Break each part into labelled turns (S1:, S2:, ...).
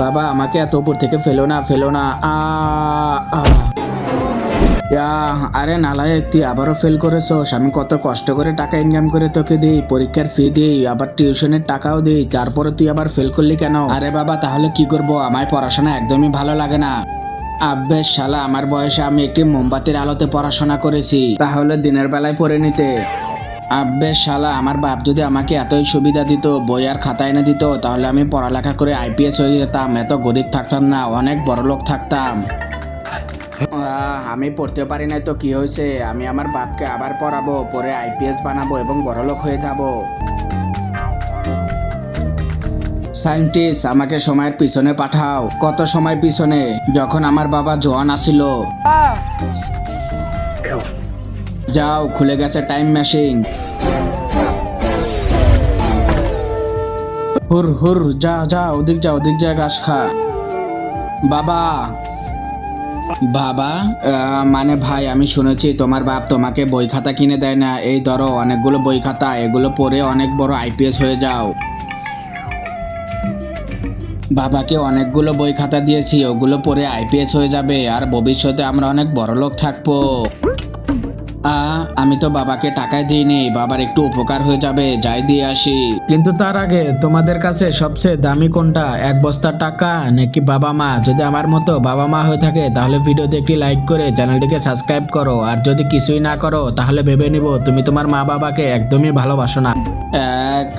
S1: বাবা আমাকে এত উপর থেকে ফেলো না, ফেলো না। আ আরে নালায়, তুই আবারও ফেল করেছস। আমি কত কষ্ট করে টাকা ইনকাম করে তোকে দিই, পরীক্ষার ফি দিই, আবার টিউশনের টাকাও দিই, তারপরে তুই আবার ফেল করলি কেন? আরে বাবা তাহলে কি করব, আমার পড়াশোনা একদমই ভালো লাগে না। আব্বে শালা, আমার বয়সে আমি একটি মোমবাতির আলোতে পড়াশোনা করেছি, তাহলে দিনের বেলায় পড়ে নিতে। আব্বে শালা, আমার বাপ যদি আমাকে এতই সুবিধা দিত, বই আর খাতা এনে দিত, তাহলে আমি পড়ালেখা করে আইপিএস হয়ে যেতাম, এত গরিব থাকতাম না, অনেক বড়লোক থাকতাম। আমি পড়তে পারি না তো কি হয়েছে, আমি আমার বাপকে আবার পড়াবো, পরে আইপিএস বানাবো এবং বড়লোক হয়ে যাব। সায়েন্টিস্ট, আমাকে সময়ের পিছনে পাঠাও। কত সময় পিছনে? যখন আমার বাবা জোয়ান আছিল। যাও, খুলে গেছে টাইম মেশিন। হুর হুর, যা যা, ওদিক যা, ওদিক যা, ঘাস খা। বাবা, বাবা, মানে ভাই, আমি শুনেছি তোমার বাপ তোমাকে বই খাতা কিনে দেয় না। এই ধরো অনেকগুলো বই খাতা, এগুলো পড়ে অনেক বড় আইপিএস হয়ে যাও। বাবাকে অনেকগুলো বই খাতা দিয়েছি, ওগুলো পড়ে আইপিএস হয়ে যাবে, আর ভবিষ্যতে আমরা অনেক বড়লোক থাকবো। আমি তো বাবাকে টাকায় দিইনি, বাবার একটু উপকার হয়ে যাবে, যাই দিয়ে আসি। কিন্তু তার আগে তোমাদের কাছে সবচেয়ে দামি কোনটা, এক বস্তা টাকা নাকি বাবা মা? যদি আমার মতো বাবা মা হয়ে থাকে তাহলে ভিডিওতে একটি লাইক করে চ্যানেলটিকে সাবস্ক্রাইব করো, আর যদি কিছুই না করো তাহলে ভেবে নিব তুমি তোমার মা বাবাকে একদমই ভালোবাসো না। 1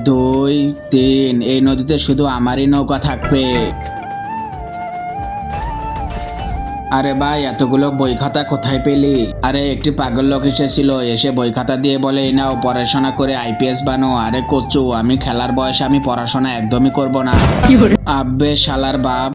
S1: 2 3, এই নদীতে শুধু আমারই নৌকা থাকবে। আরে ভাই, এতগুলো বই খাতা কোথায় পেলি? আরে একটি পাগল লোক এসেছিল, এসে বই খাতা দিয়ে বলে, এই নাও পড়াশোনা করে আইপিএস বানো। আরে কচু, আমি খেলার বয়সে আমি পড়াশোনা একদমই করব না। আব্বে শালার বাপ।